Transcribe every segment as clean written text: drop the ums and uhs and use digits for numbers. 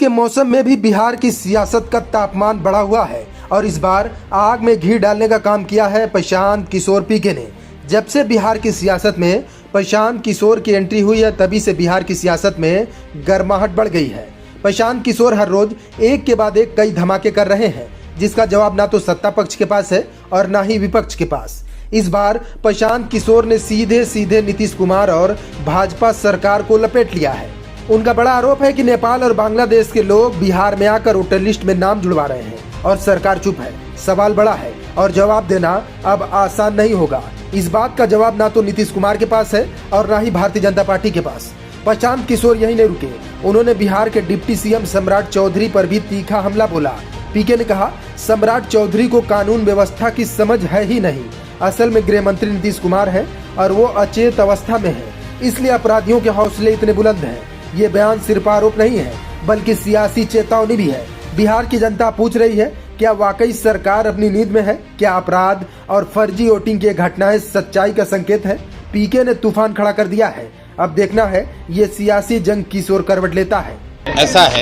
के मौसम में भी बिहार की सियासत का तापमान बढ़ा हुआ है और इस बार आग में घी डालने का काम किया है प्रशांत किशोर पीके ने। जब से बिहार की सियासत में प्रशांत किशोर की एंट्री हुई है तभी से बिहार की सियासत में गर्माहट बढ़ गई है। प्रशांत किशोर हर रोज एक के बाद एक कई धमाके कर रहे हैं जिसका जवाब ना तो सत्ता पक्ष के पास है और ना ही विपक्ष के पास। इस बार प्रशांत किशोर ने सीधे सीधे नीतीश कुमार और भाजपा सरकार को लपेट लिया है। उनका बड़ा आरोप है कि नेपाल और बांग्लादेश के लोग बिहार में आकर वोटर लिस्ट में नाम जुड़वा रहे हैं और सरकार चुप है। सवाल बड़ा है और जवाब देना अब आसान नहीं होगा। इस बात का जवाब ना तो नीतीश कुमार के पास है और ना ही भारतीय जनता पार्टी के पास। प्रशांत किशोर यही नहीं रुके, उन्होंने बिहार के डिप्टी सीएम सम्राट चौधरी पर भी तीखा हमला बोला। पीके ने कहा, सम्राट चौधरी को कानून व्यवस्था की समझ है ही नहीं। असल में गृह मंत्री नीतीश कुमार है और वो अचेत अवस्था में है, इसलिए अपराधियों के हौसले इतने बुलंद हैं। ये बयान सिर्फ आरोप नहीं है बल्कि सियासी चेतावनी भी है। बिहार की जनता पूछ रही है, क्या वाकई सरकार अपनी नींद में है? क्या अपराध और फर्जी वोटिंग की घटनाएं सच्चाई का संकेत है? पीके ने तूफान खड़ा कर दिया है। अब देखना है ये सियासी जंग किस ओर करवट लेता है। ऐसा है,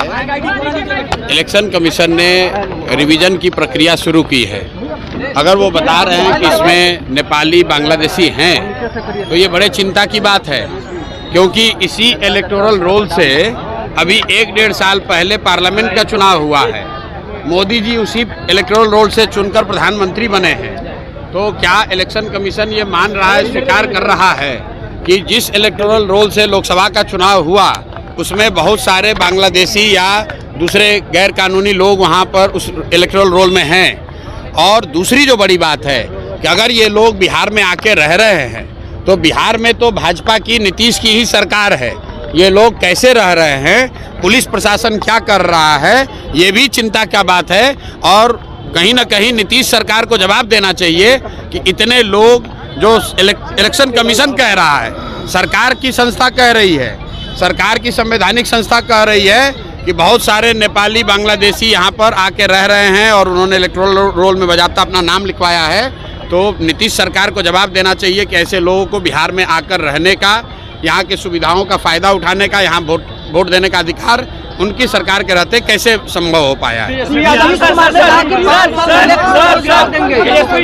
इलेक्शन कमीशन ने रिवीजन की प्रक्रिया शुरू की है। अगर वो बता रहे हैं कि इसमें नेपाली बांग्लादेशी हैं तो ये बड़े चिंता की बात है, क्योंकि इसी इलेक्टोरल रोल से अभी 1-1.5 साल पहले पार्लियामेंट का चुनाव हुआ है। मोदी जी उसी इलेक्टोरल रोल से चुनकर प्रधानमंत्री बने हैं। तो क्या इलेक्शन कमीशन ये मान रहा है, स्वीकार कर रहा है कि जिस इलेक्टोरल रोल से लोकसभा का चुनाव हुआ उसमें बहुत सारे बांग्लादेशी या दूसरे गैर कानूनी लोग वहाँ पर उस इलेक्टोरल रोल में हैं? और दूसरी जो बड़ी बात है कि अगर ये लोग बिहार में आके रह रहे हैं तो बिहार में तो भाजपा की नीतीश की ही सरकार है, ये लोग कैसे रह रहे हैं, पुलिस प्रशासन क्या कर रहा है, ये भी चिंता का बात है। और कहीं ना कहीं नीतीश सरकार को जवाब देना चाहिए कि इतने लोग जो इलेक्शन कमीशन कह रहा है, सरकार की संस्था कह रही है, सरकार की संवैधानिक संस्था कह रही है कि बहुत सारे नेपाली बांग्लादेशी यहाँ पर आके रह रहे हैं और उन्होंने इलेक्टोरल रोल में बजाता अपना नाम लिखवाया है, तो नीतीश सरकार को जवाब देना चाहिए कि ऐसे लोगों को बिहार में आकर रहने का, यहाँ की सुविधाओं का फ़ायदा उठाने का, यहाँ वोट देने का अधिकार उनकी सरकार के रहते कैसे संभव हो पाया है। तेजस्वी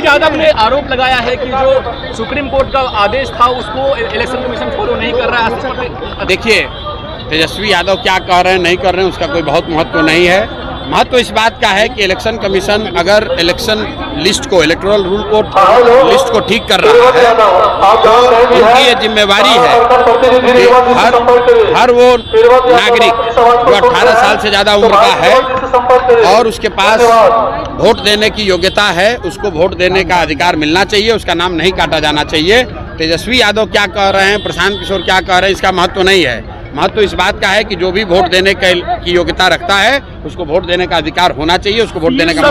यादव ने आरोप लगाया है कि जो सुप्रीम कोर्ट का आदेश था उसको इलेक्शन कमीशन फॉलो नहीं कर रहा है। देखिए, तेजस्वी यादव क्या कह रहे हैं नहीं कर रहे हैं उसका कोई बहुत महत्व नहीं है। महत्व इस बात का है कि इलेक्शन कमीशन अगर इलेक्शन लिस्ट को, इलेक्टोरल रूल को, लिस्ट को ठीक कर रहा है तो उनकी ये जिम्मेवारी है कि हर वो नागरिक जो 18 साल से ज़्यादा उम्र का है और उसके पास वोट देने की योग्यता है, उसको वोट देने का अधिकार मिलना चाहिए, उसका नाम नहीं काटा जाना चाहिए। तेजस्वी यादव क्या कह रहे हैं, प्रशांत किशोर क्या कह रहे हैं, इसका महत्व नहीं है। महत्व इस बात का है कि जो भी वोट देने की योग्यता रखता है उसको वोट देने का अधिकार होना चाहिए, उसको वोट देने का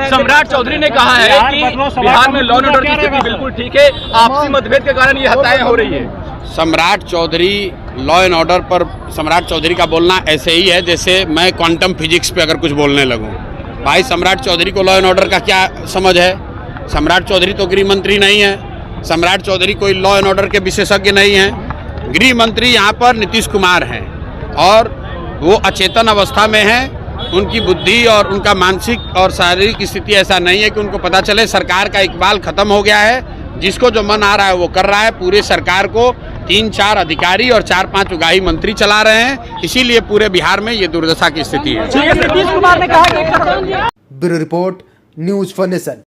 सम्राट चौधरी ने कहा है कि बिहार में लॉ एंड ऑर्डर की स्थिति बिल्कुल ठीक है, आपसी मतभेद के कारण ये हत्याएं हो रही है। सम्राट चौधरी लॉ एंड ऑर्डर पर सम्राट चौधरी का बोलना ऐसे ही है जैसे मैं क्वांटम फिजिक्स पे अगर कुछ बोलने लगूं। भाई, सम्राट चौधरी को लॉ एंड ऑर्डर का क्या समझ है? सम्राट चौधरी तो गृह मंत्री नहीं है, सम्राट चौधरी कोई लॉ एंड ऑर्डर के विशेषज्ञ नहीं हैं। गृह मंत्री यहाँ पर नीतीश कुमार हैं और वो अचेतन अवस्था में हैं। उनकी बुद्धि और उनका मानसिक और शारीरिक स्थिति ऐसा नहीं है कि उनको पता चले सरकार का इकबाल खत्म हो गया है। जिसको जो मन आ रहा है वो कर रहा है। पूरे सरकार को 3-4 अधिकारी और 4-5 उगाही मंत्री चला रहे हैं, इसीलिए पूरे बिहार में ये दुर्दशा की स्थिति है। Bureau report, news for nation.